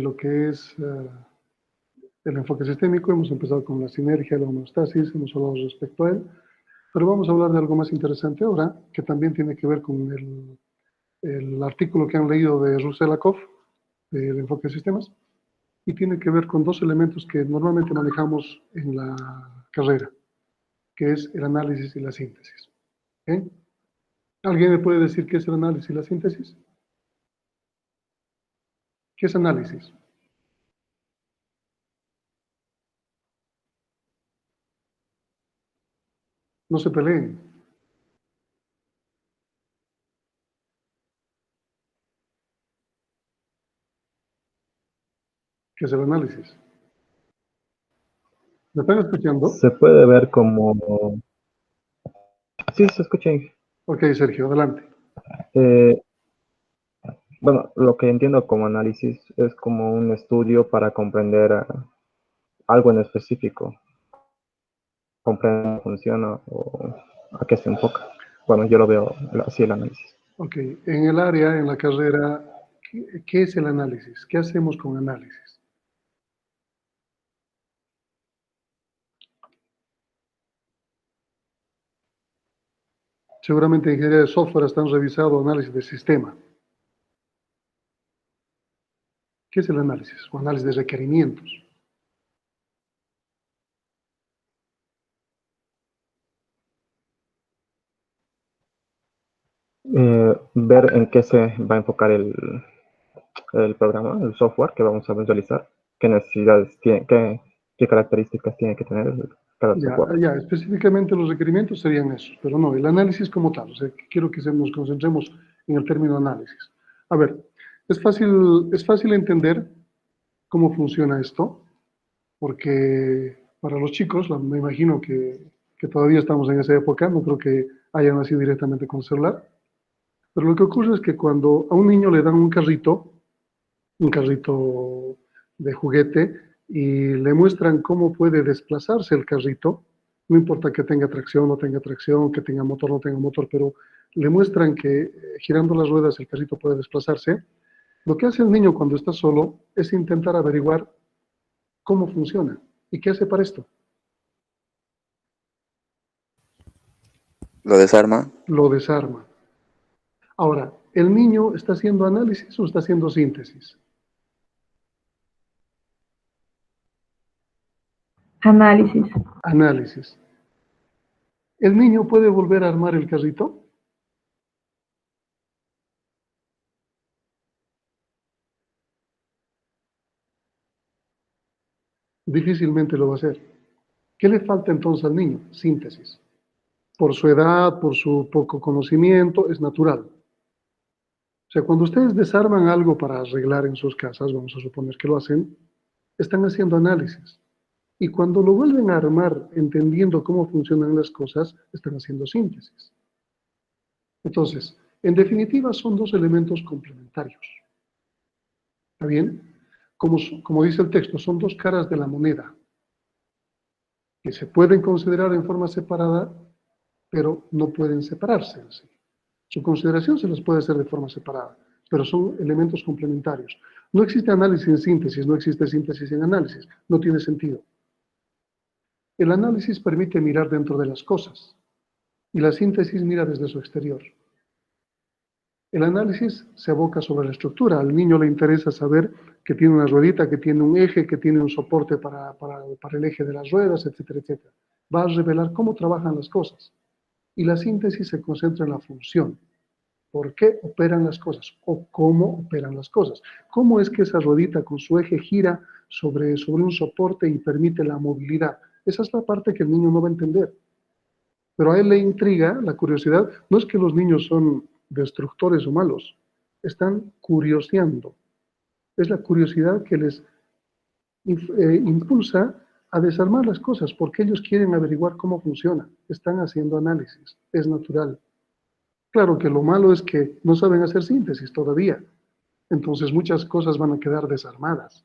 lo que es el enfoque sistémico. Hemos empezado con la sinergia, la homeostasis, hemos hablado respecto a él, pero vamos a hablar de algo más interesante ahora, que también tiene que ver con el artículo que han leído de Ruselakov, del enfoque de sistemas, y tiene que ver con dos elementos que normalmente manejamos en la carrera, que es el análisis y la síntesis. ¿Okay? ¿Alguien me puede decir qué es el análisis y la síntesis? ¿Qué es análisis? No se peleen. ¿Qué es el análisis? ¿Me están escuchando? Se puede ver como... Sí, se escucha. Ok, Sergio, adelante. Eh, bueno, lo que entiendo como análisis es como un estudio para comprender algo en específico, comprender cómo funciona o a qué se enfoca. Bueno, yo lo veo así el análisis. Ok, en el área, en la carrera, ¿qué es el análisis? ¿Qué hacemos con análisis? Seguramente en ingeniería de software están revisando análisis de sistema. ¿Qué es el análisis? O análisis de requerimientos. Ver en qué se va a enfocar el programa, el software que vamos a visualizar, qué necesidades tiene, qué características tiene que tener cada software. Ya, específicamente los requerimientos serían esos, pero no, el análisis como tal. O sea, quiero que nos concentremos en el término análisis. A ver, es fácil entender cómo funciona esto, porque para los chicos, me imagino que todavía estamos en esa época, no creo que hayan nacido directamente con celular, pero lo que ocurre es que cuando a un niño le dan un carrito de juguete, y le muestran cómo puede desplazarse el carrito, no importa que tenga tracción o no tenga tracción, que tenga motor o no tenga motor, pero le muestran que girando las ruedas el carrito puede desplazarse, lo que hace el niño cuando está solo es intentar averiguar cómo funciona. ¿Y qué hace para esto? Lo desarma. Lo desarma. Ahora, ¿el niño está haciendo análisis o está haciendo síntesis? Análisis. Análisis. ¿El niño puede volver a armar el carrito? Difícilmente lo va a hacer. ¿Qué le falta entonces al niño? Síntesis. Por su edad, por su poco conocimiento, es natural. O sea, cuando ustedes desarman algo para arreglar en sus casas, vamos a suponer que lo hacen, están haciendo análisis. Y cuando lo vuelven a armar, entendiendo cómo funcionan las cosas, están haciendo síntesis. Entonces, en definitiva, son dos elementos complementarios. ¿Está bien? Como dice el texto, son dos caras de la moneda, que se pueden considerar en forma separada, pero no pueden separarse así. Su consideración se las puede hacer de forma separada, pero son elementos complementarios. No existe análisis en síntesis, no existe síntesis en análisis, no tiene sentido. El análisis permite mirar dentro de las cosas y la síntesis mira desde su exterior. El análisis se aboca sobre la estructura. Al niño le interesa saber que tiene una ruedita, que tiene un eje, que tiene un soporte para el eje de las ruedas, etcétera, etcétera. Va a revelar cómo trabajan las cosas. Y la síntesis se concentra en la función. ¿Por qué operan las cosas? ¿O cómo operan las cosas? ¿Cómo es que esa ruedita con su eje gira sobre un soporte y permite la movilidad? Esa es la parte que el niño no va a entender. Pero a él le intriga, la curiosidad. No es que los niños son destructores o malos, están curioseando. Es la curiosidad que les impulsa a desarmar las cosas, porque ellos quieren averiguar cómo funciona. Están haciendo análisis, es natural. Claro que lo malo es que no saben hacer síntesis todavía, entonces muchas cosas van a quedar desarmadas.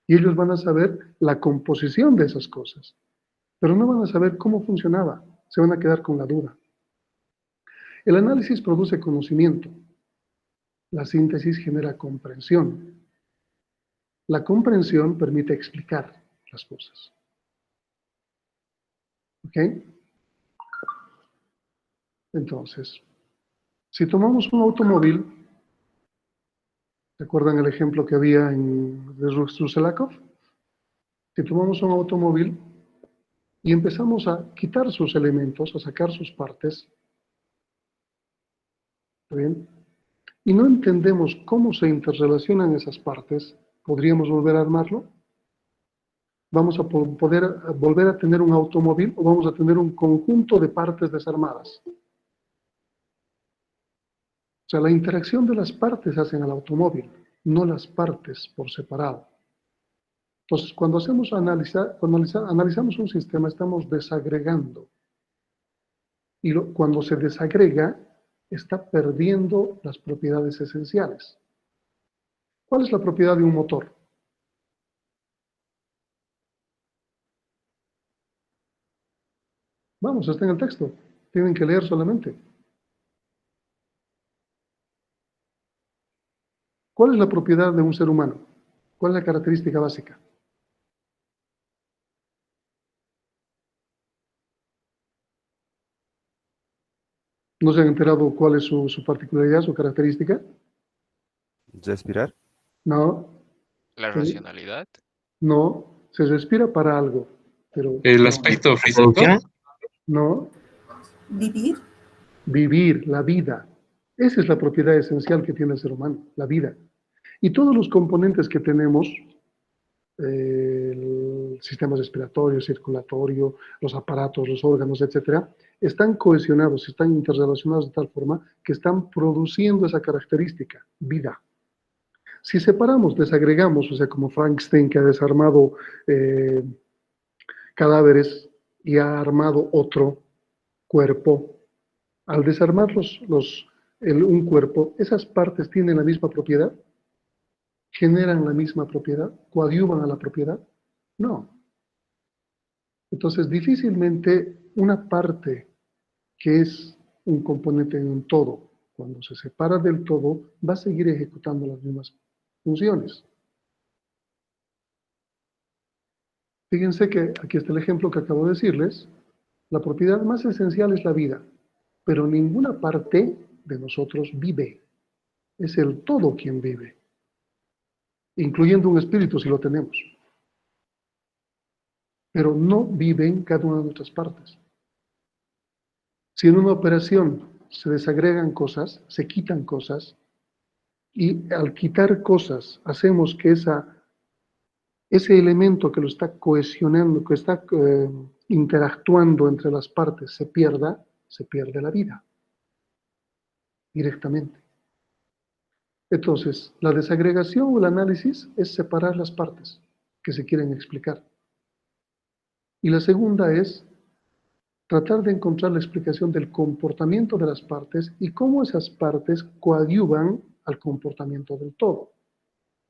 Y ellos van a saber la composición de esas cosas, pero no van a saber cómo funcionaba, se van a quedar con la duda. El análisis produce conocimiento, la síntesis genera comprensión. La comprensión permite explicar las cosas. ¿Ok? Entonces, si tomamos un automóvil, ¿recuerdan el ejemplo que había de Ruselakov? Si tomamos un automóvil y empezamos a quitar sus elementos, a sacar sus partes, ¿está bien? Y no entendemos cómo se interrelacionan esas partes, ¿podríamos volver a armarlo? ¿Vamos a poder volver a tener un automóvil o vamos a tener un conjunto de partes desarmadas? O sea, la interacción de las partes hacen al automóvil, no las partes por separado. Entonces, cuando analizamos un sistema, estamos desagregando. Y cuando se desagrega, está perdiendo las propiedades esenciales. ¿Cuál es la propiedad de un motor? Vamos, está en el texto. Tienen que leer solamente. ¿Cuál es la propiedad de un ser humano? ¿Cuál es la característica básica? ¿No se han enterado cuál es su particularidad, su característica? Respirar. No. La racionalidad. No. Se respira para algo, pero El aspecto físico. no. Vivir. Vivir, la vida. Esa es la propiedad esencial que tiene el ser humano, la vida. Y todos los componentes que tenemos, el sistema respiratorio, circulatorio, los aparatos, los órganos, etcétera, están cohesionados, están interrelacionados de tal forma que están produciendo esa característica, vida. Si separamos, desagregamos, o sea, como Frankenstein que ha desarmado cadáveres y ha armado otro cuerpo, al desarmar un cuerpo, esas partes tienen la misma propiedad, generan la misma propiedad, coadyuvan a la propiedad. No. Entonces, difícilmente una parte que es un componente en un todo, cuando se separa del todo, va a seguir ejecutando las mismas funciones. Fíjense que aquí está el ejemplo que acabo de decirles. La propiedad más esencial es la vida, pero ninguna parte de nosotros vive. Es el todo quien vive, incluyendo un espíritu si lo tenemos. Pero no vive en cada una de nuestras partes. Si en una operación se desagregan cosas, se quitan cosas, y al quitar cosas hacemos que ese elemento que lo está cohesionando, que está interactuando entre las partes, se pierde la vida directamente. Entonces, la desagregación o el análisis es separar las partes que se quieren explicar. Y la segunda es tratar de encontrar la explicación del comportamiento de las partes y cómo esas partes coadyuvan al comportamiento del todo.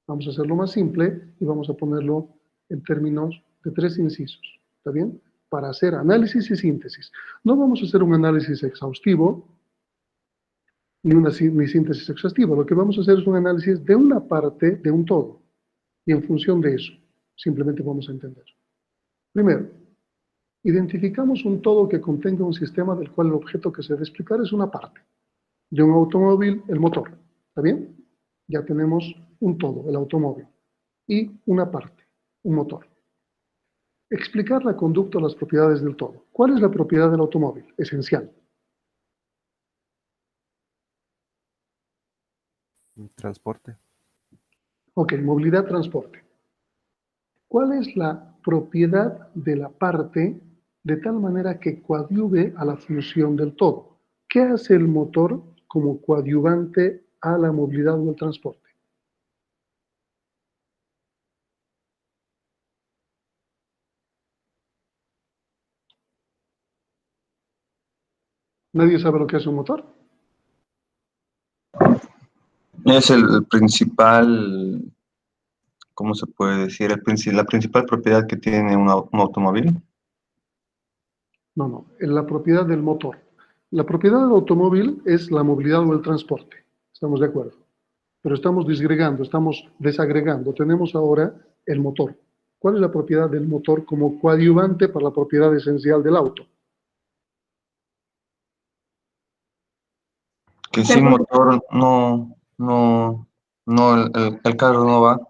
Vamos a hacerlo más simple y vamos a ponerlo en términos de 3 incisos, ¿está bien? Para hacer análisis y síntesis. No vamos a hacer un análisis exhaustivo, ni síntesis exhaustiva. Lo que vamos a hacer es un análisis de una parte de un todo. Y en función de eso, simplemente vamos a entender. Primero, identificamos un todo que contenga un sistema del cual el objeto que se debe explicar es una parte. De un automóvil, el motor. ¿Está bien? Ya tenemos un todo, el automóvil. Y una parte, un motor. Explicar la conducta o las propiedades del todo. ¿Cuál es la propiedad del automóvil? Esencial. Transporte. Ok, movilidad, transporte. ¿Cuál es la propiedad de la parte de tal manera que coadyuve a la función del todo? ¿Qué hace el motor como coadyuvante a la movilidad o el transporte? ¿Nadie sabe lo que es un motor? Es el principal, ¿cómo se puede decir? La principal propiedad que tiene un automóvil. No, la propiedad del motor. La propiedad del automóvil es la movilidad o el transporte. ¿Estamos de acuerdo? pero estamos disgregando, estamos desagregando. Tenemos ahora el motor. ¿Cuál es la propiedad del motor como coadyuvante para la propiedad esencial del auto? Que sin motor el carro no va.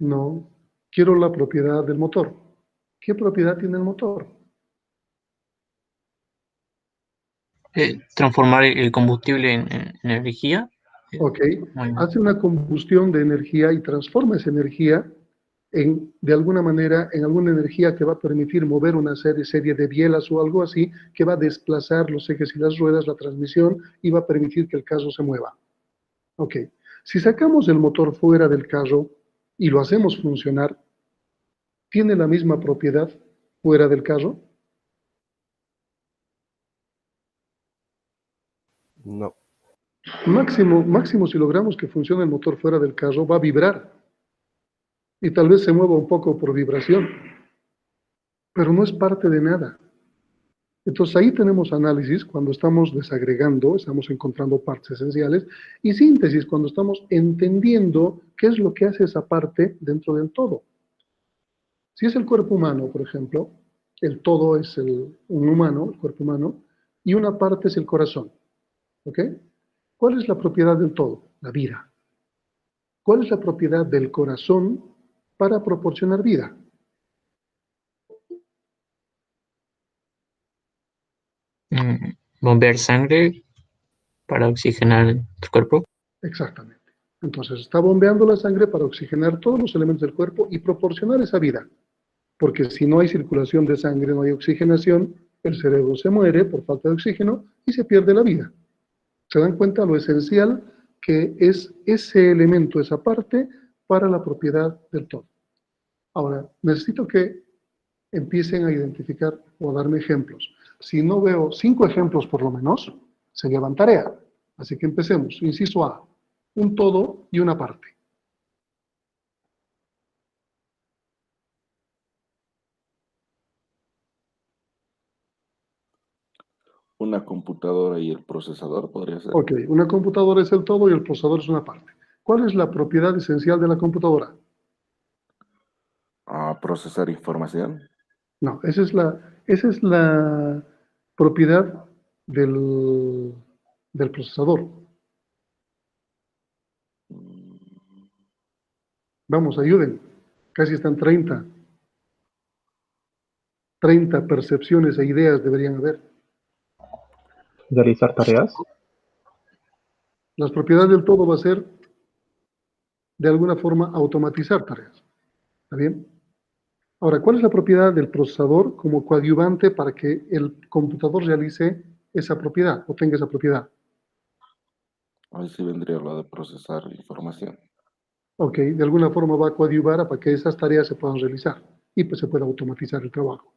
No, quiero la propiedad del motor. ¿Qué propiedad tiene el motor? Transformar el combustible en energía. Ok, Bueno, hace una combustión de energía y transforma esa energía de alguna manera, en alguna energía que va a permitir mover una serie de bielas o algo así, que va a desplazar los ejes y las ruedas, la transmisión, y va a permitir que el carro se mueva. Ok, si sacamos el motor fuera del carro y lo hacemos funcionar, ¿tiene la misma propiedad fuera del carro? No. Máximo si logramos que funcione el motor fuera del carro, va a vibrar y tal vez se mueva un poco por vibración, pero no es parte de nada. Entonces ahí tenemos análisis cuando estamos desagregando, estamos encontrando partes esenciales, y síntesis cuando estamos entendiendo qué es lo que hace esa parte dentro del todo. Si es el cuerpo humano, por ejemplo, el todo es un humano, el cuerpo humano, y una parte es el corazón. ¿Ok? ¿Cuál es la propiedad del todo? La vida. ¿Cuál es la propiedad del corazón para proporcionar vida? bombear sangre para oxigenar el cuerpo. Exactamente. Entonces está bombeando la sangre para oxigenar todos los elementos del cuerpo y proporcionar esa vida. Porque si no hay circulación de sangre, no hay oxigenación, el cerebro se muere por falta de oxígeno y se pierde la vida. ¿Se dan cuenta lo esencial que es ese elemento, esa parte, para la propiedad del todo? Ahora, necesito que empiecen a identificar o a darme ejemplos. Si no veo 5 ejemplos por lo menos, se llevan tarea. Así que empecemos. Inciso A, un todo y una parte. Una computadora y el procesador podría ser. Ok, una computadora es el todo y el procesador es una parte. ¿Cuál es la propiedad esencial de la computadora? Procesar información. No, esa es la propiedad del procesador. Vamos, ayuden. Casi están 30 percepciones e ideas deberían haber. Realizar tareas. Las propiedades del todo va a ser, de alguna forma, automatizar tareas. ¿Está bien? Ahora, ¿cuál es la propiedad del procesador como coadyuvante para que el computador realice esa propiedad o tenga esa propiedad? Ahí sí vendría lo de procesar información. Ok, de alguna forma va a coadyuvar para que esas tareas se puedan realizar y pues se pueda automatizar el trabajo.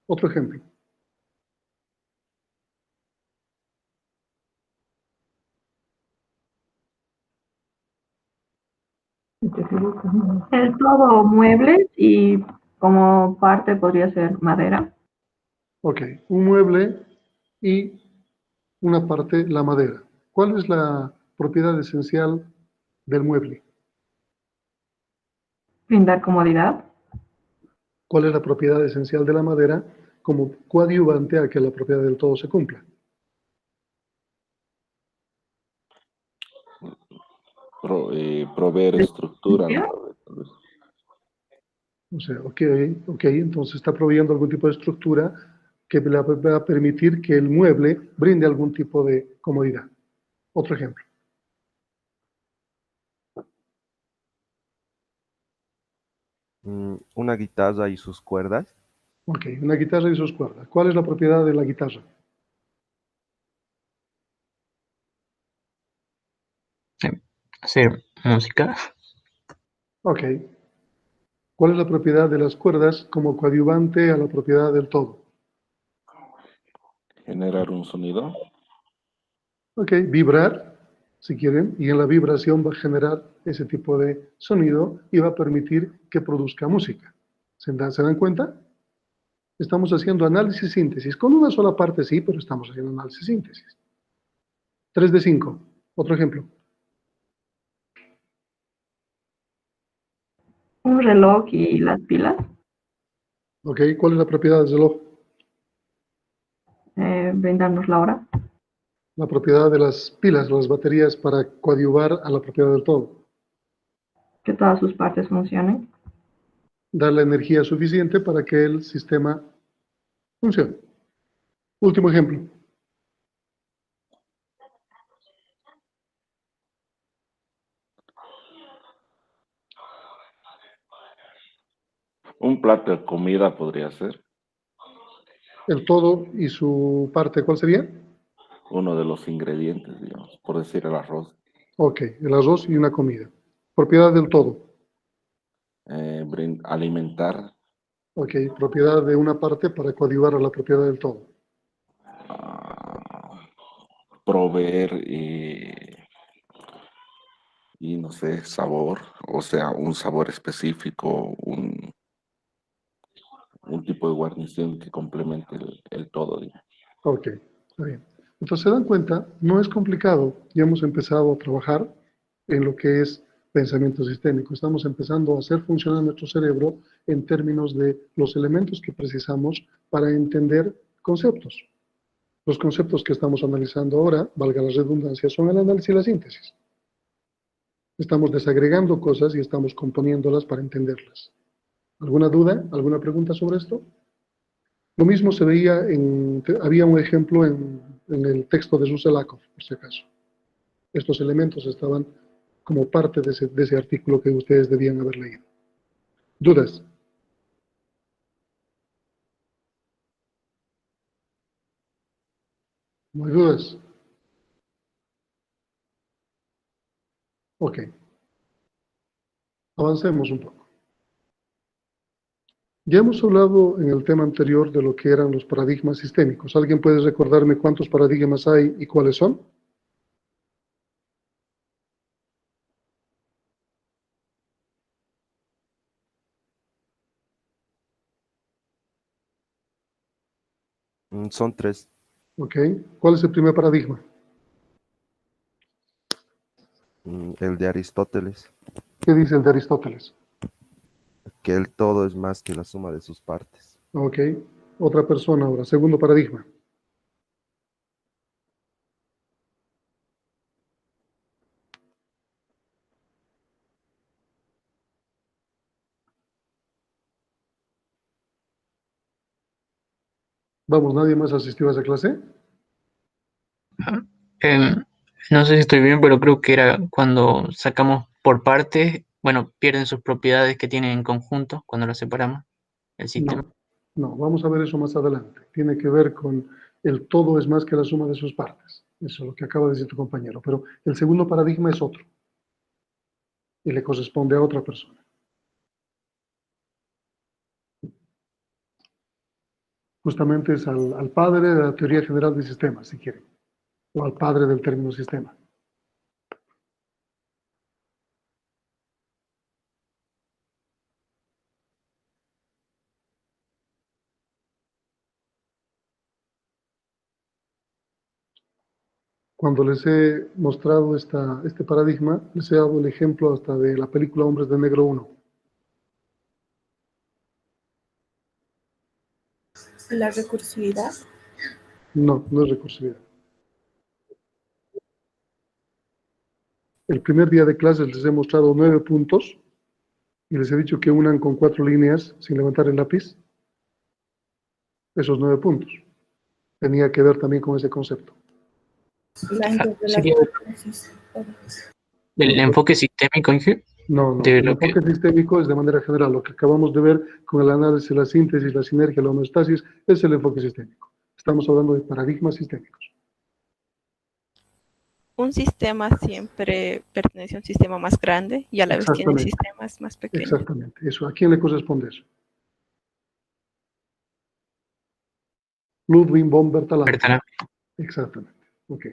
Otro ejemplo. El todo muebles y como parte podría ser madera. Ok, un mueble y una parte, la madera. ¿Cuál es la propiedad esencial del mueble? Brindar comodidad. ¿Cuál es la propiedad esencial de la madera como coadyuvante a que la propiedad del todo se cumpla? Proveer estructura, ¿no? Tal vez. O sea, ok, entonces está proveyendo algún tipo de estructura que le va a permitir que el mueble brinde algún tipo de comodidad. Otro ejemplo. Una guitarra y sus cuerdas. Ok, una guitarra y sus cuerdas. ¿Cuál es la propiedad de la guitarra? Hacer música. Ok. ¿Cuál es la propiedad de las cuerdas como coadyuvante a la propiedad del todo? Generar un sonido. Ok, vibrar, si quieren, y en la vibración va a generar ese tipo de sonido y va a permitir que produzca música. ¿Se dan cuenta? Estamos haciendo análisis síntesis. Con una sola parte sí, pero estamos haciendo análisis síntesis. 3 de 5. Otro ejemplo. Un reloj y las pilas. ¿Ok? ¿Cuál es la propiedad del reloj? Brindarnos la hora. La propiedad de las pilas, las baterías, para coadyuvar a la propiedad del todo. Que todas sus partes funcionen. Dar la energía suficiente para que el sistema funcione. Último ejemplo. Un plato de comida podría ser El todo y su parte, ¿cuál sería? uno de los ingredientes, digamos, por decir el arroz. Ok, el arroz y una comida. Propiedad del todo. Alimentar, Ok, propiedad de una parte para coadyuvar a la propiedad del todo. proveer y no sé, sabor, o sea, un sabor específico, un tipo de guarnición que complemente el todo, digamos. Ok, está bien. Entonces se dan cuenta, no es complicado. Ya hemos empezado a trabajar en lo que es pensamiento sistémico. Estamos empezando a hacer funcionar nuestro cerebro en términos de los elementos que precisamos para entender conceptos. Los conceptos que estamos analizando ahora, valga la redundancia, son el análisis y la síntesis. Estamos desagregando cosas y estamos componiéndolas para entenderlas. ¿Alguna duda? ¿Alguna pregunta sobre esto? Lo mismo se veía había un ejemplo en el texto de Russell-Lakoff, por si acaso. Estos elementos estaban como parte de ese artículo que ustedes debían haber leído. ¿Dudas? ¿No hay dudas? Ok. Avancemos un poco. Ya hemos hablado en el tema anterior de lo que eran los paradigmas sistémicos. ¿Alguien puede recordarme cuántos paradigmas hay y cuáles son? Son tres. Ok. ¿Cuál es el primer paradigma? El de Aristóteles, ¿Qué dice el de Aristóteles? que el todo es más que la suma de sus partes. Ok. Otra persona ahora. Segundo paradigma. Vamos, ¿nadie más asistió a esa clase? Em, no sé si estoy bien, pero creo que era cuando sacamos por partes, bueno, pierden sus propiedades que tienen en conjunto cuando los separamos, el sistema. No, no, vamos a ver eso más adelante. Tiene que ver con el todo es más que la suma de sus partes. Eso es lo que acaba de decir tu compañero. Pero el segundo paradigma es otro y le corresponde a otra persona. Justamente es al padre de la teoría general de sistemas, si quieren, o al padre del término sistema. Cuando les he mostrado este paradigma, les he dado el ejemplo hasta de la película Hombres de Negro 1. La recursividad. No, no es recursividad. El primer día de clases les he mostrado 9 puntos y les he dicho que unan con 4 líneas sin levantar el lápiz. Esos 9 puntos. Tenía que ver también con ese concepto. La Sería interrelación. el No, enfoque sistémico, Inge, no. de El lo que enfoque sistémico es de manera general. Lo que acabamos de ver con el análisis, la síntesis, la sinergia, la homeostasis, es el enfoque sistémico. Estamos hablando de paradigmas sistémicos. Un sistema siempre pertenece a un sistema más grande y a la vez tiene Exactamente, sistemas más pequeños. exactamente. Eso. ¿A quién le corresponde eso? Ludwig von Bertalanffy. Bertalanffy. Exactamente. Ok.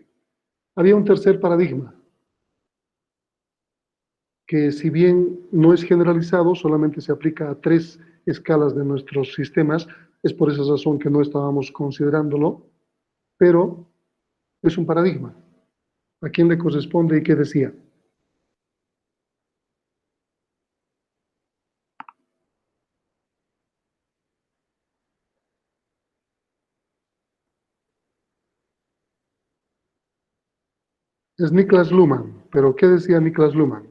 Había un tercer paradigma, que si bien no es generalizado, solamente se aplica a 3 escalas de nuestros sistemas, es por esa razón que no estábamos considerándolo, pero es un paradigma. ¿A quién le corresponde y qué decía? Es Niklas Luhmann, pero ¿qué decía Niklas Luhmann?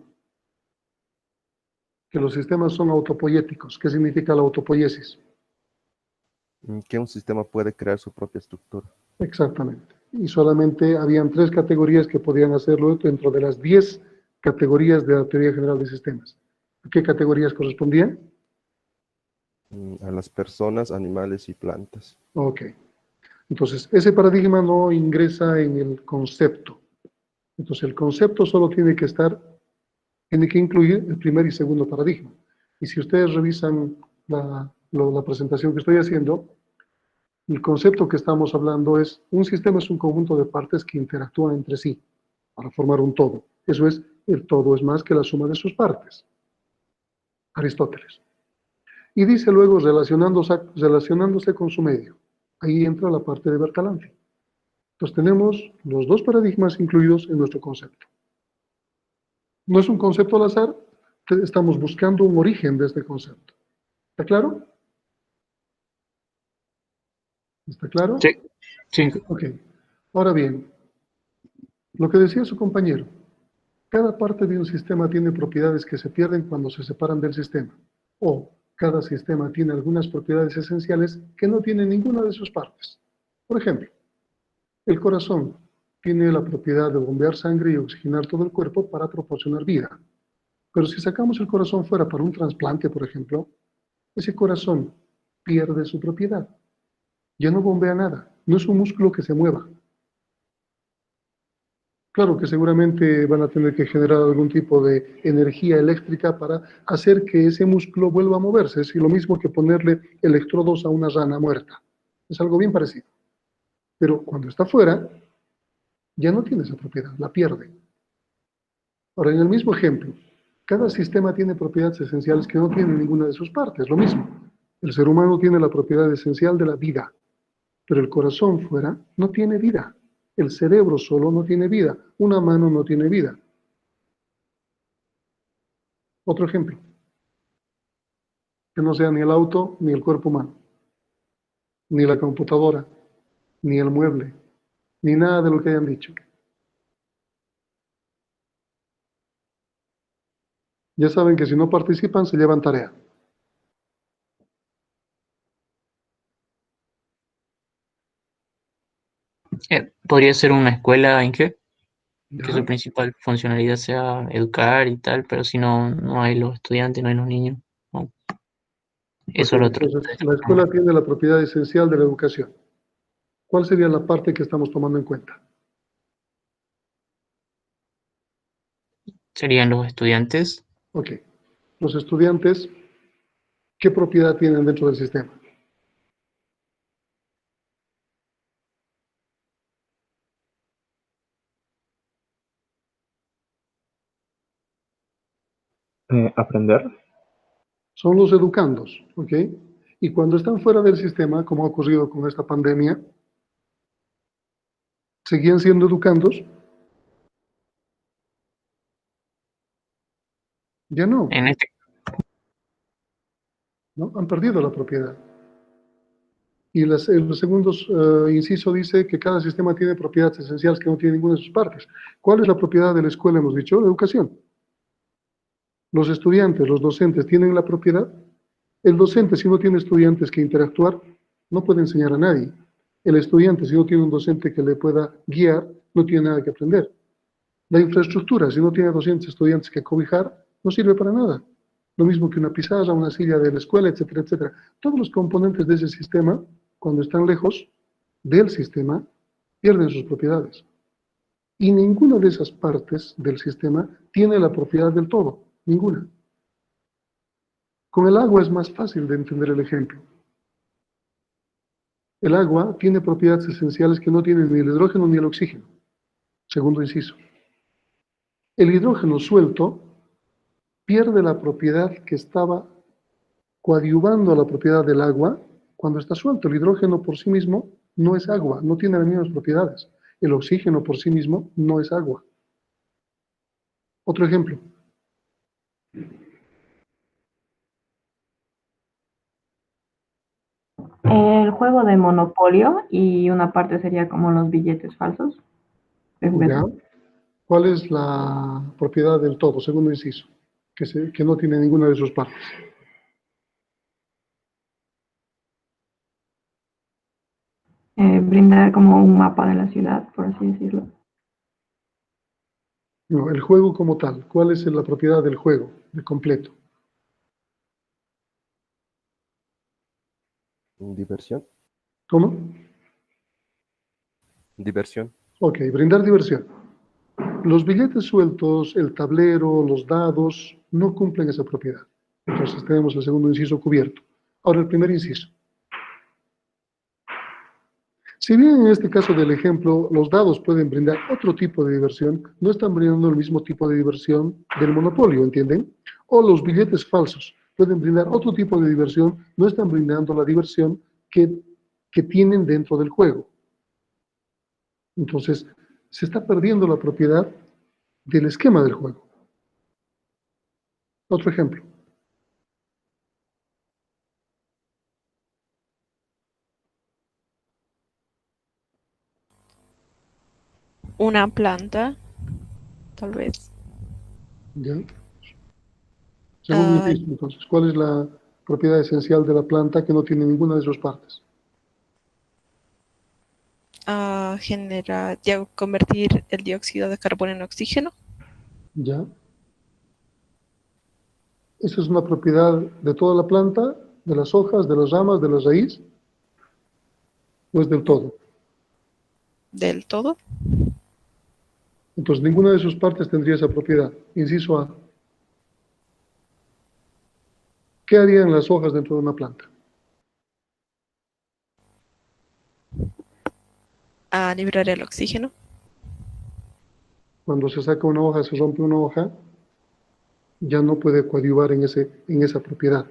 Que los sistemas son autopoiéticos. ¿Qué significa la autopoiesis? Que un sistema puede crear su propia estructura. Exactamente. Y solamente habían 3 categorías que podían hacerlo dentro de las 10 categorías de la teoría general de sistemas. ¿A qué categorías correspondían? A las personas, animales y plantas. Ok. Entonces, ese paradigma no ingresa en el concepto. Entonces, el concepto solo tiene que incluir el primer y segundo paradigma. Y si ustedes revisan la presentación que estoy haciendo, el concepto que estamos hablando es, un sistema es un conjunto de partes que interactúan entre sí para formar un todo. Eso es, el todo es más que la suma de sus partes. Aristóteles. Y dice luego, relacionándose con su medio. Ahí entra la parte de Bertalanffy. Entonces tenemos los 2 paradigmas incluidos en nuestro concepto. No es un concepto al azar, estamos buscando un origen de este concepto. ¿Está claro? ¿Está claro? Sí, sí. Ok. Ahora bien, lo que decía su compañero, cada parte de un sistema tiene propiedades que se pierden cuando se separan del sistema. O cada sistema tiene algunas propiedades esenciales que no tiene ninguna de sus partes. Por ejemplo, el corazón tiene la propiedad de bombear sangre y oxigenar todo el cuerpo para proporcionar vida. Pero si sacamos el corazón fuera para un trasplante, por ejemplo, ese corazón pierde su propiedad. Ya no bombea nada, no es un músculo que se mueva. Claro que seguramente van a tener que generar algún tipo de energía eléctrica para hacer que ese músculo vuelva a moverse. Es lo mismo que ponerle electrodos a una rana muerta. Es algo bien parecido. Pero cuando está fuera, ya no tiene esa propiedad, la pierde. Ahora, en el mismo ejemplo, cada sistema tiene propiedades esenciales que no tienen ninguna de sus partes. Lo mismo, el ser humano tiene la propiedad esencial de la vida, pero el corazón fuera no tiene vida. El cerebro solo no tiene vida. Una mano no tiene vida. Otro ejemplo, que no sea ni el auto, ni el cuerpo humano, ni la computadora, ni el mueble, ni nada de lo que hayan dicho. Ya saben que si no participan, se llevan tarea. Podría ser una escuela en que ¿Ya? su principal funcionalidad sea educar y tal, pero si no hay los estudiantes, no hay los niños. No. Ok, Eso es lo otro. entonces la escuela tiene la propiedad esencial de la educación. ¿Cuál sería la parte que estamos tomando en cuenta? Serían los estudiantes. Ok, los estudiantes, ¿qué propiedad tienen dentro del sistema? Aprender. Son los educandos, ¿ok? Y cuando están fuera del sistema, como ha ocurrido con esta pandemia, ¿seguían siendo educandos? Ya no, En este, ¿no? Han perdido la propiedad. Y el segundo inciso dice que cada sistema tiene propiedades esenciales que no tiene ninguna de sus partes. ¿Cuál es la propiedad de la escuela, hemos dicho? La educación. Los estudiantes, los docentes, ¿tienen la propiedad? El docente, si no tiene estudiantes que interactuar, no puede enseñar a nadie. El estudiante, si no tiene un docente que le pueda guiar, no tiene nada que aprender. La infraestructura, si no tiene docentes, estudiantes que cobijar, no sirve para nada. Lo mismo que una pizarra, una silla de la escuela, etcétera, etcétera. Todos los componentes de ese sistema, cuando están lejos del sistema, pierden sus propiedades. Y ninguna de esas partes del sistema tiene la propiedad del todo, ninguna. Con el agua es más fácil de entender el ejemplo. El agua tiene propiedades esenciales que no tienen ni el hidrógeno ni el oxígeno. Segundo inciso. El hidrógeno suelto pierde la propiedad que estaba coadyuvando a la propiedad del agua cuando está suelto. El hidrógeno por sí mismo no es agua, no tiene las mismas propiedades. El oxígeno por sí mismo no es agua. Otro ejemplo. El juego de Monopolio y una parte sería como los billetes falsos de ¿Ya? juguete. ¿Cuál es la propiedad del todo? Segundo inciso, que no tiene ninguna de sus partes. Brindar como un mapa de la ciudad, por así decirlo. No, el juego como tal. ¿Cuál es la propiedad del juego, de completo? Diversión. ¿Cómo? Diversión. Ok, brindar diversión. Los billetes sueltos, el tablero, los dados, no cumplen esa propiedad. Entonces tenemos el segundo inciso cubierto. Ahora el primer inciso. Si bien en este caso del ejemplo los dados pueden brindar otro tipo de diversión, no están brindando el mismo tipo de diversión del monopolio, ¿entienden? O los billetes falsos pueden brindar otro tipo de diversión, no están brindando la diversión que tienen dentro del juego. Entonces, se está perdiendo la propiedad del esquema del juego. Otro ejemplo. Una planta, tal vez. ¿Ya? Segundo Ah, inciso, entonces, ¿cuál es la propiedad esencial de la planta que no tiene ninguna de sus partes? Genera, ya convertir el dióxido de carbono en oxígeno. ¿Ya? Esa es una propiedad de toda la planta, de las hojas, de las ramas, de la raíz, o es del todo. Del todo. Entonces, ninguna de sus partes tendría esa propiedad. Inciso A. ¿Qué harían las hojas dentro de una planta? A liberar el oxígeno. Cuando se saca una hoja, se rompe una hoja, ya no puede coadyuvar en esa propiedad.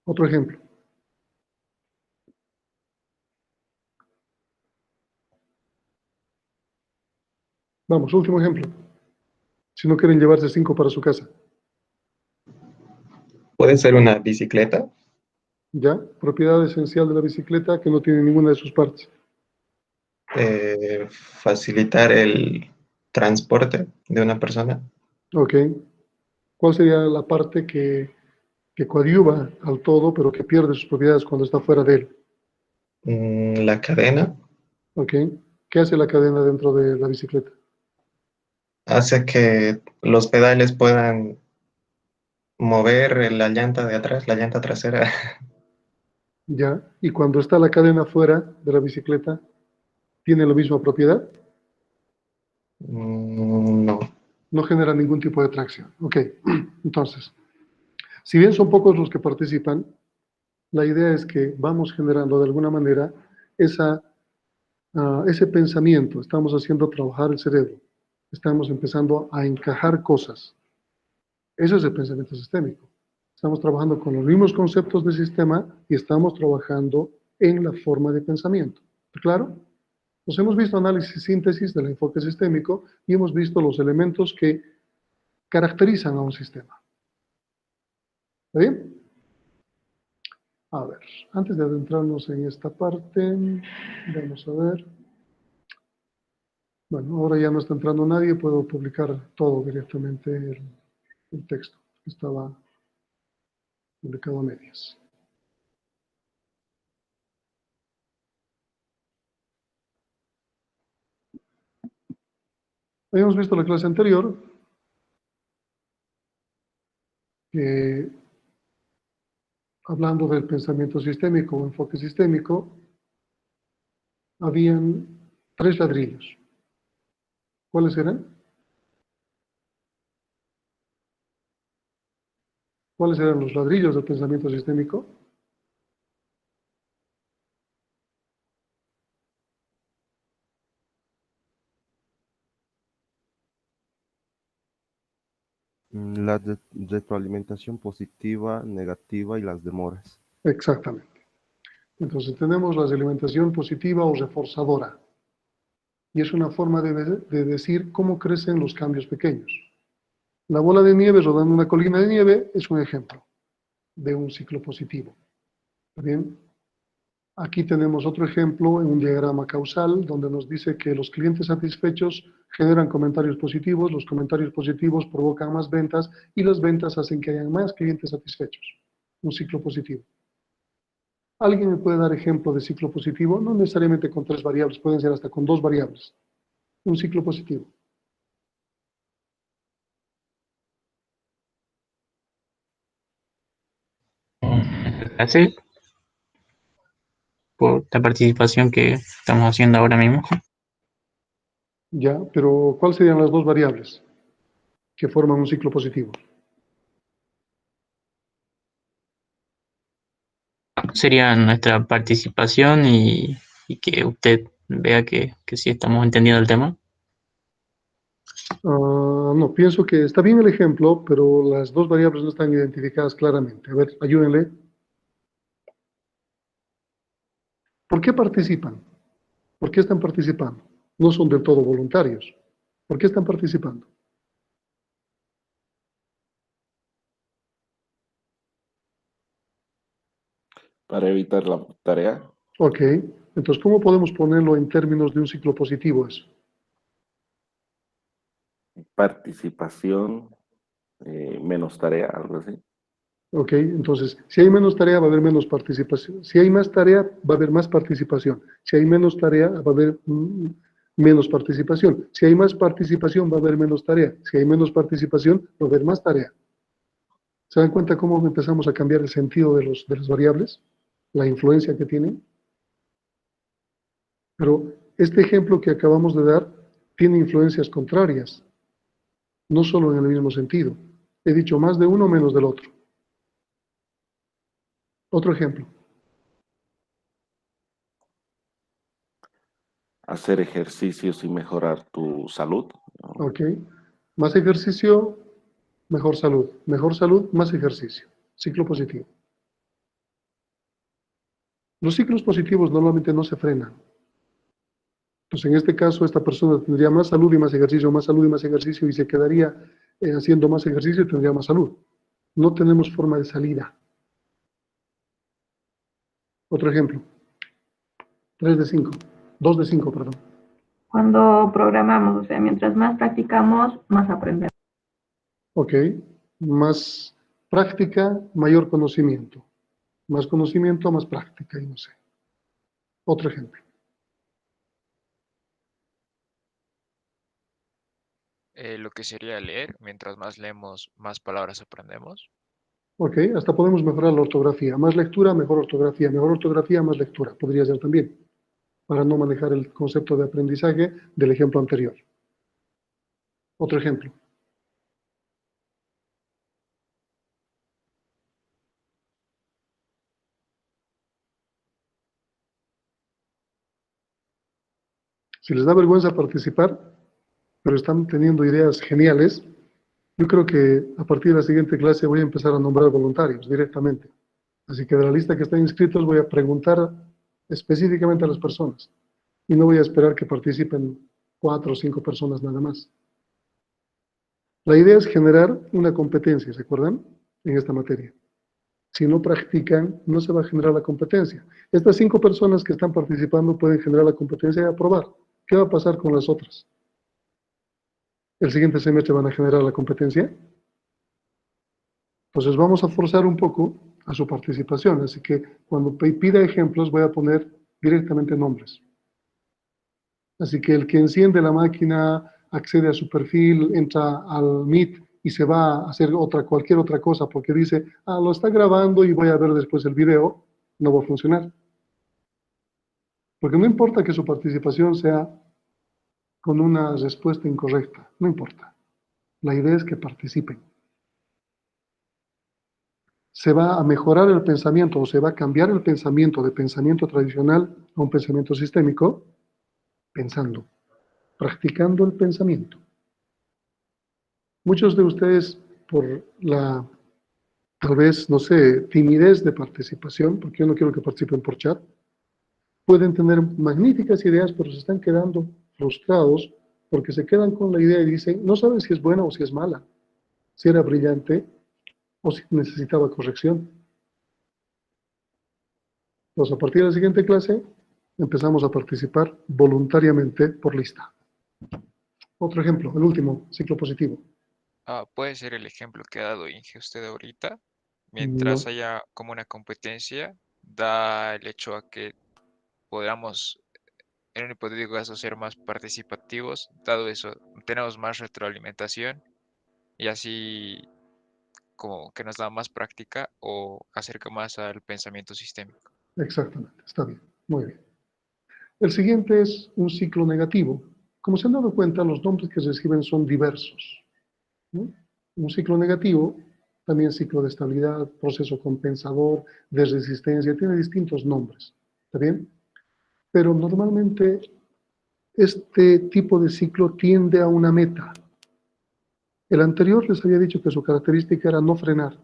Otro ejemplo. Vamos, último ejemplo. Si no quieren llevarse 5 para su casa. ¿Puede ser una bicicleta? ¿Ya? Propiedad esencial de la bicicleta que no tiene ninguna de sus partes. Facilitar el transporte de una persona. Ok. ¿Cuál sería la parte que coadyuva al todo, pero que pierde sus propiedades cuando está fuera de él? La cadena Ok. ¿Qué hace la cadena dentro de la bicicleta? hace que los pedales puedan mover la llanta de atrás, la llanta trasera. ¿Ya? Y cuando está la cadena fuera de la bicicleta, ¿tiene la misma propiedad? No. No genera ningún tipo de tracción. Ok. Entonces, si bien son pocos los que participan, la idea es que vamos generando de alguna manera ese pensamiento. Estamos haciendo trabajar el cerebro. Estamos empezando a encajar cosas. Eso es el pensamiento sistémico. Estamos trabajando con los mismos conceptos de sistema y estamos trabajando en la forma de pensamiento. ¿Claro? Nos hemos visto análisis y síntesis del enfoque sistémico y hemos visto los elementos que caracterizan a un sistema. ¿Está bien? A ver, antes de adentrarnos en esta parte, vamos a ver. Bueno, ahora ya no está entrando nadie, puedo publicar todo directamente el texto que estaba publicado a medias. Habíamos visto la clase anterior que hablando del pensamiento sistémico o enfoque sistémico, habían 3 ladrillos. ¿Cuáles eran? ¿Cuáles eran los ladrillos del pensamiento sistémico? La retroalimentación positiva, negativa y las demoras. Exactamente. Entonces tenemos la alimentación positiva o reforzadora. Y es una forma de decir cómo crecen los cambios pequeños. La bola de nieve rodando una colina de nieve es un ejemplo de un ciclo positivo. ¿Está bien? Aquí tenemos otro ejemplo en un diagrama causal donde nos dice que los clientes satisfechos generan comentarios positivos, los comentarios positivos provocan más ventas y las ventas hacen que hayan más clientes satisfechos. Un ciclo positivo. ¿Alguien me puede dar ejemplo de ciclo positivo? No necesariamente con 3 variables, pueden ser hasta con 2 variables. Un ciclo positivo. Clase, por la participación que estamos haciendo ahora mismo. Ya, pero ¿cuáles serían las 2 variables que forman un ciclo positivo? Sería nuestra participación y que usted vea que sí estamos entendiendo el tema. No, pienso que está bien el ejemplo, pero las 2 variables no están identificadas claramente. A ver, ayúdenle. ¿Por qué participan? ¿Por qué están participando? No son del todo voluntarios. ¿Por qué están participando? Para evitar la tarea, Ok, entonces, ¿cómo podemos ponerlo en términos de un ciclo positivo eso? participación, menos tarea, algo así. Ok, entonces, si hay menos tarea, va a haber menos participación. Si hay más tarea, va a haber más participación. Si hay menos tarea, va a haber menos participación. Si hay más participación, va a haber menos tarea. Si hay menos participación, va a haber más tarea. ¿Se dan cuenta cómo empezamos a cambiar el sentido de las variables? La influencia que tienen. Pero este ejemplo que acabamos de dar tiene influencias contrarias, no solo en el mismo sentido. He dicho más de uno menos del otro. Otro ejemplo. Hacer ejercicios y mejorar tu salud. Ok. Más ejercicio, mejor salud. Mejor salud, más ejercicio. Ciclo positivo. Los ciclos positivos normalmente no se frenan. Entonces, en este caso, esta persona tendría más salud y más ejercicio, más salud y más ejercicio, y se quedaría haciendo más ejercicio y tendría más salud. No tenemos forma de salida. Otro ejemplo. 3 de 5. 2 de 5, perdón. Cuando programamos, o sea, mientras más practicamos, más aprendemos. Ok. Más práctica, mayor conocimiento. Más conocimiento, más práctica, y no sé. Otro ejemplo. Lo que sería leer, mientras más leemos, más palabras aprendemos. Ok, hasta podemos mejorar la ortografía. Más lectura, mejor ortografía, más lectura. Podría ser también, para no manejar el concepto de aprendizaje del ejemplo anterior. Otro ejemplo. Si les da vergüenza participar, pero están teniendo ideas geniales, yo creo que a partir de la siguiente clase voy a empezar a nombrar voluntarios directamente. Así que de la lista que están inscritos voy a preguntar específicamente a las personas. Y no voy a esperar que participen 4 o 5 personas nada más. La idea es generar una competencia, ¿se acuerdan? En esta materia. Si no practican, no se va a generar la competencia. Estas 5 personas que están participando pueden generar la competencia y aprobar. ¿Qué va a pasar con las otras? ¿El siguiente semestre van a generar la competencia? Entonces vamos a forzar un poco a su participación. Así que cuando pida ejemplos voy a poner directamente nombres. Así que el que enciende la máquina, accede a su perfil, entra al Meet y se va a hacer cualquier otra cosa porque dice, lo está grabando y voy a ver después el video, no va a funcionar. Porque no importa que su participación sea con una respuesta incorrecta, no importa. La idea es que participen. Se va a mejorar el pensamiento o se va a cambiar el pensamiento de pensamiento tradicional a un pensamiento sistémico, pensando, practicando el pensamiento. Muchos de ustedes, por la, tal vez, no sé, timidez de participación, porque yo no quiero que participen por chat, pueden tener magníficas ideas, pero se están quedando frustrados porque se quedan con la idea y dicen, no saben si es buena o si es mala, si era brillante o si necesitaba corrección. Entonces, a partir de la siguiente clase, empezamos a participar voluntariamente por lista. Otro ejemplo, el último, ciclo positivo. Puede ser el ejemplo que ha dado Inge usted ahorita. No, Mientras haya como una competencia, da el hecho a que podamos, en un hipotético caso, ser más participativos. Dado eso, tenemos más retroalimentación y así como que nos da más práctica o acerca más al pensamiento sistémico. exactamente, está bien, muy bien. El siguiente es un ciclo negativo. Como se han dado cuenta, los nombres que se reciben son diversos, ¿no? Un ciclo negativo, también ciclo de estabilidad, proceso compensador, de resistencia, tiene distintos nombres, ¿está bien? Pero normalmente este tipo de ciclo tiende a una meta. El anterior les había dicho que su característica era no frenar.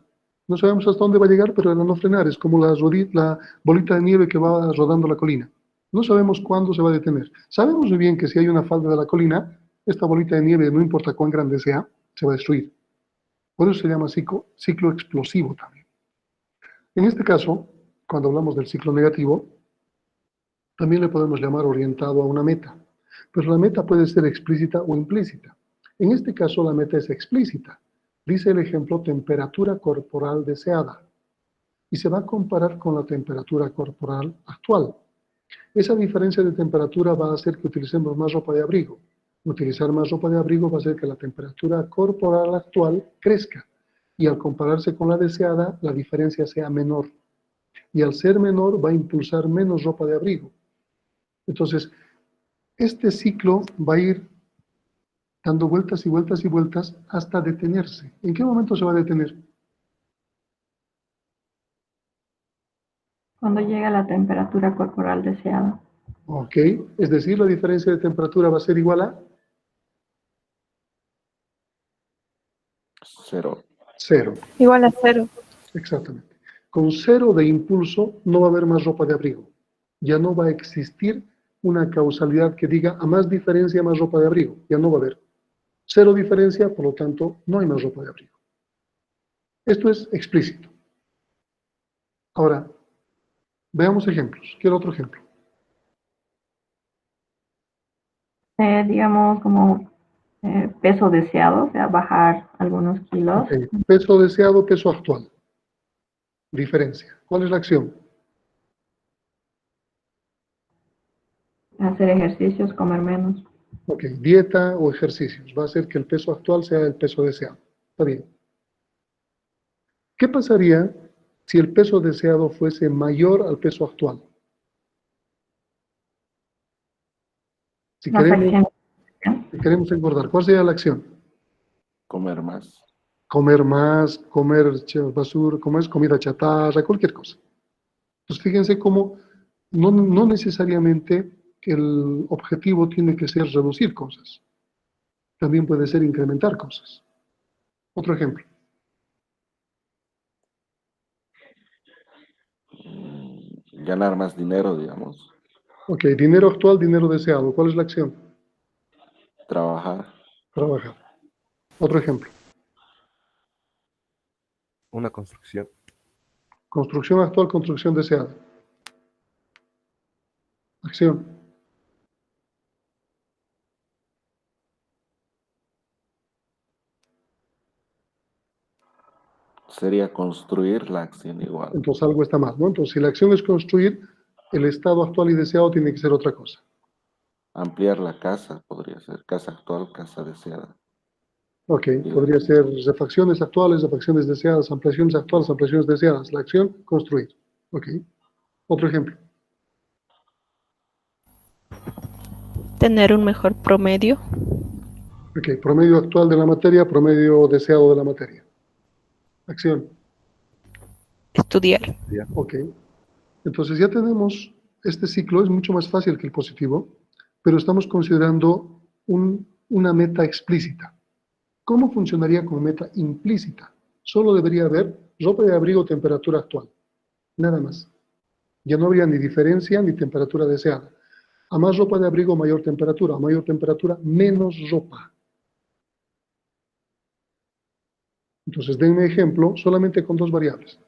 No sabemos hasta dónde va a llegar, pero era no frenar. Es como la bolita de nieve que va rodando la colina. No sabemos cuándo se va a detener. Sabemos muy bien que si hay una falda de la colina, esta bolita de nieve, no importa cuán grande sea, se va a destruir. Por eso se llama ciclo explosivo también. En este caso, cuando hablamos del ciclo negativo, también le podemos llamar orientado a una meta. Pero la meta puede ser explícita o implícita. En este caso, la meta es explícita. Dice el ejemplo temperatura corporal deseada. Y se va a comparar con la temperatura corporal actual. Esa diferencia de temperatura va a hacer que utilicemos más ropa de abrigo. Utilizar más ropa de abrigo va a hacer que la temperatura corporal actual crezca. Y al compararse con la deseada, la diferencia sea menor. Y al ser menor, va a impulsar menos ropa de abrigo. Entonces, este ciclo va a ir dando vueltas y vueltas y vueltas hasta detenerse. ¿En qué momento se va a detener? Cuando llega la temperatura corporal deseada. Ok, es decir, la diferencia de temperatura va a ser igual a 0. 0. Igual a 0. Exactamente. Con 0 de impulso no va a haber más ropa de abrigo. Ya no va a existir una causalidad que diga a más diferencia, más ropa de abrigo. Ya no va a haber. 0 diferencia, por lo tanto, no hay más ropa de abrigo. Esto es explícito. Ahora, veamos ejemplos. Quiero otro ejemplo. Digamos como peso deseado, o sea, bajar algunos kilos. Ok, peso deseado, peso actual. Diferencia. ¿Cuál es la acción? Hacer ejercicios, comer menos. Ok, dieta o ejercicios. Va a hacer que el peso actual sea el peso deseado. Está bien. ¿Qué pasaría si el peso deseado fuese mayor al peso actual? Si Las acciones. queremos engordar, ¿cuál sería la acción? Comer más. Comer más, comer basura, comer comida chatarra, cualquier cosa. Pues fíjense cómo no necesariamente el objetivo tiene que ser reducir cosas. También puede ser incrementar cosas. Otro ejemplo. Ganar más dinero, digamos. Ok, dinero actual, dinero deseado. ¿Cuál es la acción? Trabajar. Trabajar. Otro ejemplo. Una construcción. Construcción actual, construcción deseada. Acción. Sería construir la acción igual. Entonces algo está mal, ¿no? Entonces si la acción es construir, el estado actual y deseado tiene que ser otra cosa. Ampliar la casa podría ser. Casa actual, casa deseada. Ok, podría ser refacciones actuales, refacciones deseadas, ampliaciones actuales, ampliaciones deseadas. La acción, construir. Ok. Otro ejemplo. Tener un mejor promedio. Ok, promedio actual de la materia, promedio deseado de la materia. Acción. Estudiar. Ok. Entonces ya tenemos, este ciclo es mucho más fácil que el positivo, pero estamos considerando una meta explícita. ¿Cómo funcionaría con meta implícita? Solo debería haber ropa de abrigo, temperatura actual. Nada más. Ya no habría ni diferencia ni temperatura deseada. A más ropa de abrigo, mayor temperatura. A mayor temperatura, menos ropa. Entonces, denme ejemplo solamente con dos variables.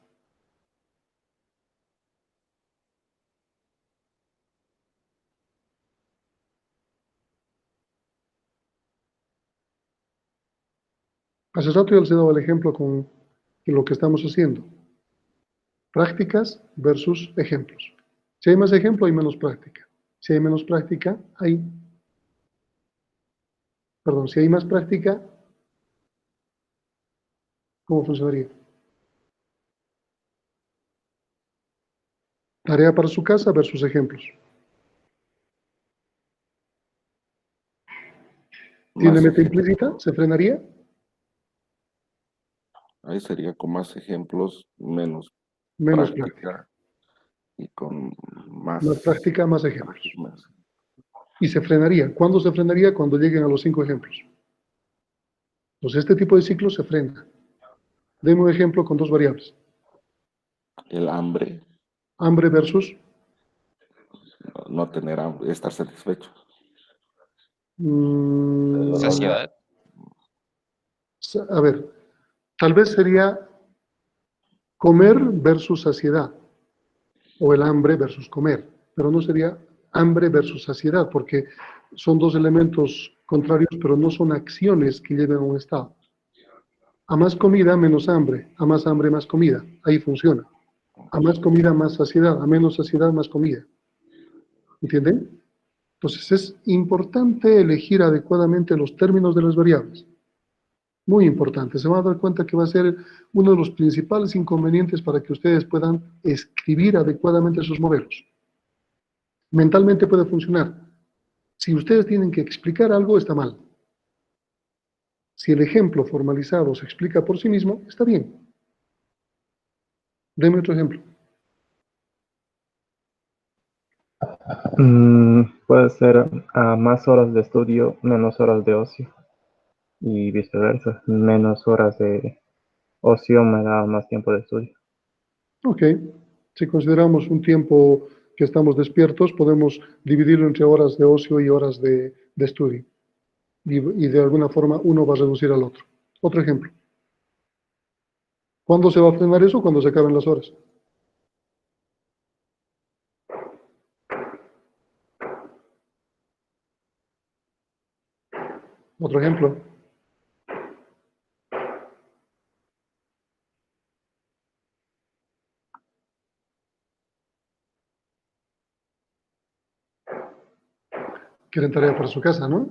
Hace rato ya les he dado el ejemplo con lo que estamos haciendo. Prácticas versus ejemplos. Si hay más ejemplo, hay menos práctica. Si hay menos práctica, si hay más práctica, ¿cómo funcionaría? Tarea para su casa versus ejemplos. ¿Tiene Más meta ejemplos. implícita? ¿Se frenaría? Ahí sería con más ejemplos, menos Menos práctica. práctica y con más, Más práctica, más ejemplos. más. Y se frenaría. ¿Cuándo se frenaría? Cuando lleguen a los 5 ejemplos. Entonces, este tipo de ciclo se frena. Deme un ejemplo con 2 variables. El hambre, Hambre versus... no tener hambre, estar satisfecho. Saciedad. A ver, tal vez sería comer versus saciedad. O el hambre versus comer. Pero no sería hambre versus saciedad, porque son 2 elementos contrarios, pero no son acciones que lleven a un estado. A más comida, menos hambre. A más hambre, más comida. Ahí funciona. A más comida, más saciedad. A menos saciedad, más comida. ¿Entienden? Entonces es importante elegir adecuadamente los términos de las variables. Muy importante. Se van a dar cuenta que va a ser uno de los principales inconvenientes para que ustedes puedan escribir adecuadamente sus modelos. Mentalmente puede funcionar. Si ustedes tienen que explicar algo, está mal. Si el ejemplo formalizado se explica por sí mismo, está bien. Deme otro ejemplo. Puede ser más horas de estudio, menos horas de ocio. Y viceversa. Menos horas de ocio me da más tiempo de estudio. Ok. Si consideramos un tiempo que estamos despiertos, podemos dividirlo entre horas de ocio y horas de estudio. Y de alguna forma uno va a reducir al otro. Otro ejemplo. ¿Cuándo se va a frenar eso? Cuando se acaben las horas. Otro ejemplo. Quieren tarea para su casa, ¿no?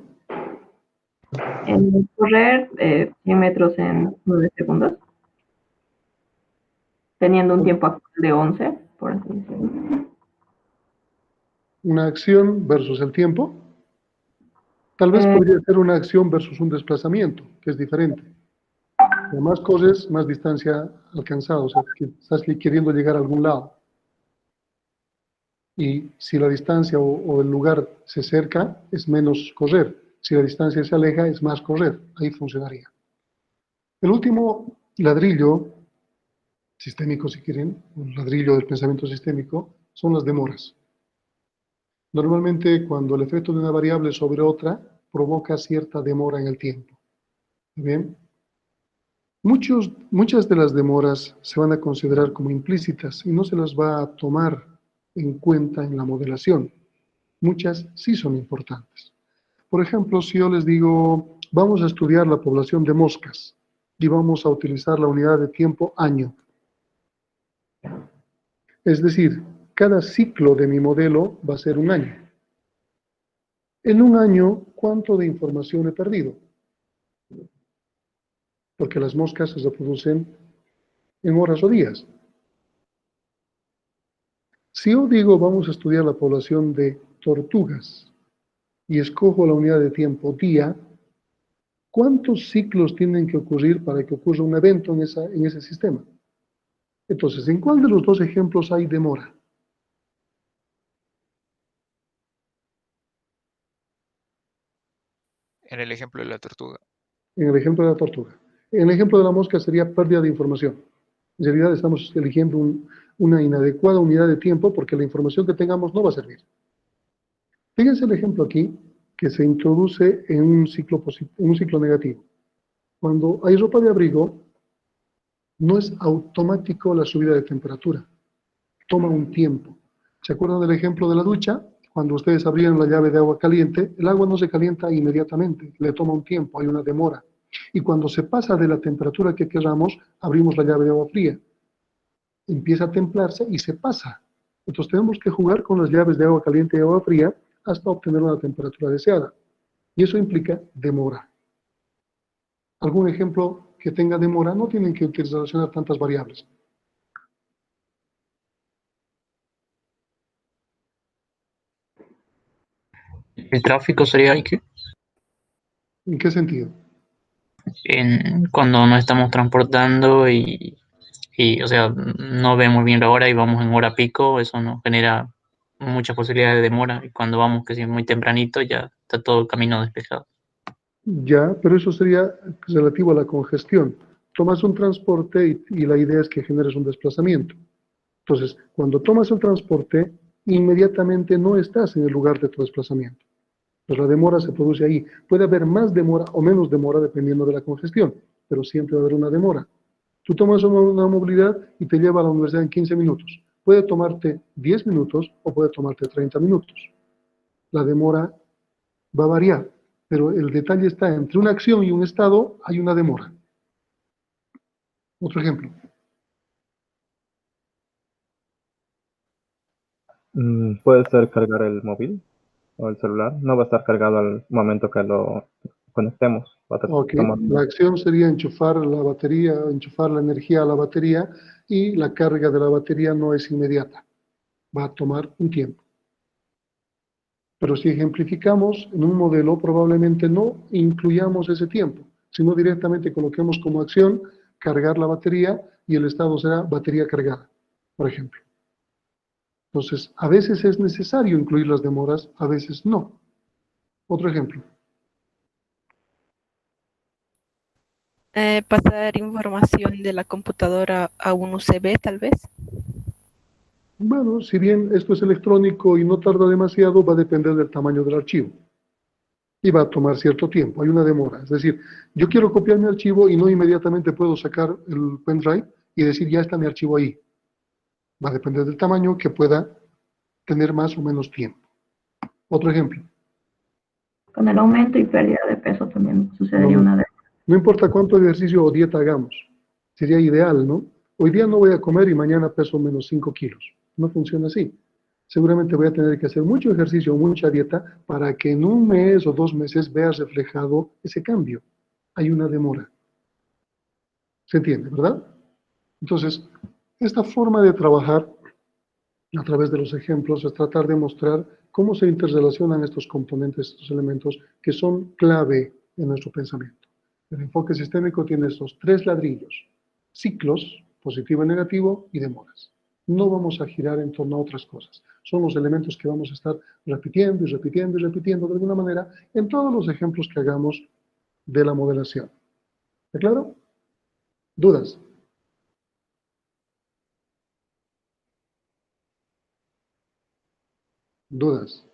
Correr 100 metros en 9 segundos, teniendo un tiempo actual de 11, por así decirlo. Una acción versus el tiempo. Tal vez podría ser una acción versus un desplazamiento, que es diferente. A más corres, más distancia alcanzada, o sea, que estás queriendo llegar a algún lado. Y si la distancia o el lugar se acerca, es menos correr. Si la distancia se aleja, es más correr. Ahí funcionaría. El último ladrillo sistémico, si quieren, un ladrillo del pensamiento sistémico, son las demoras. Normalmente, cuando el efecto de una variable sobre otra provoca cierta demora en el tiempo. ¿Bien? Muchas de las demoras se van a considerar como implícitas y no se las va a tomar en cuenta en la modelación. Muchas sí son importantes. Por ejemplo, si yo les digo, vamos a estudiar la población de moscas y vamos a utilizar la unidad de tiempo año. Es decir, cada ciclo de mi modelo va a ser un año. En un año, ¿cuánto de información he perdido? Porque las moscas se reproducen en horas o días. Si yo digo, vamos a estudiar la población de tortugas y escojo la unidad de tiempo día, ¿cuántos ciclos tienen que ocurrir para que ocurra un evento en ese sistema? Entonces, ¿en cuál de los 2 ejemplos hay demora? En el ejemplo de la tortuga. En el ejemplo de la tortuga. En el ejemplo de la mosca sería pérdida de información. En realidad estamos eligiendo una inadecuada unidad de tiempo porque la información que tengamos no va a servir. Fíjense el ejemplo aquí que se introduce en un ciclo negativo. Cuando hay ropa de abrigo, no es automático la subida de temperatura. Toma un tiempo. ¿Se acuerdan del ejemplo de la ducha? Cuando ustedes abrían la llave de agua caliente, el agua no se calienta inmediatamente, le toma un tiempo, hay una demora. Y cuando se pasa de la temperatura que queramos, abrimos la llave de agua fría. Empieza a templarse y se pasa. Entonces tenemos que jugar con las llaves de agua caliente y agua fría hasta obtener una temperatura deseada. Y eso implica demora. ¿Algún ejemplo que tenga demora? No tienen que utilizar tantas variables. El tráfico sería IQ. ¿En qué sentido? Cuando no estamos transportando o sea, no vemos bien la hora y vamos en hora pico, eso nos genera muchas posibilidades de demora. Y cuando vamos, que si es muy tempranito, ya está todo el camino despejado. Ya, pero eso sería relativo a la congestión. Tomas un transporte y la idea es que generes un desplazamiento. Entonces, cuando tomas el transporte, inmediatamente no estás en el lugar de tu desplazamiento. Pues la demora se produce ahí. Puede haber más demora o menos demora dependiendo de la congestión, pero siempre va a haber una demora. Tú tomas una movilidad y te lleva a la universidad en 15 minutos. Puede tomarte 10 minutos o puede tomarte 30 minutos. La demora va a variar, pero el detalle está entre una acción y un estado, hay una demora. Otro ejemplo. Puede ser cargar el móvil o el celular. No va a estar cargado al momento que lo conectemos. Va a estar Ok, tomando- la acción sería enchufar la batería, enchufar la energía a la batería y la carga de la batería no es inmediata, va a tomar un tiempo. Pero si ejemplificamos en un modelo, probablemente no incluyamos ese tiempo, sino directamente coloquemos como acción cargar la batería y el estado será batería cargada, por ejemplo. Entonces, a veces es necesario incluir las demoras, a veces no. Otro ejemplo. Pasar información de la computadora a un USB, tal vez. Bueno, si bien esto es electrónico y no tarda demasiado, va a depender del tamaño del archivo. Y va a tomar cierto tiempo, hay una demora. Es decir, yo quiero copiar mi archivo y no inmediatamente puedo sacar el pendrive y decir, ya está mi archivo ahí. Va a depender del tamaño que pueda tener más o menos tiempo. Otro ejemplo. Con el aumento y pérdida de peso también sucedería No, una de... no importa cuánto ejercicio o dieta hagamos, sería ideal, ¿no? Hoy día no voy a comer y mañana peso menos 5 kilos. No funciona así. Seguramente voy a tener que hacer mucho ejercicio o mucha dieta para que en un mes o 2 meses veas reflejado ese cambio. Hay una demora. ¿Se entiende, verdad? Entonces, esta forma de trabajar a través de los ejemplos es tratar de mostrar cómo se interrelacionan estos componentes, estos elementos que son clave en nuestro pensamiento. El enfoque sistémico tiene estos 3 ladrillos: ciclos, positivo y negativo, y demoras. No vamos a girar en torno a otras cosas. Son los elementos que vamos a estar repitiendo y repitiendo y repitiendo de alguna manera en todos los ejemplos que hagamos de la modelación. ¿De claro? ¿Dudas? ¿Dudas?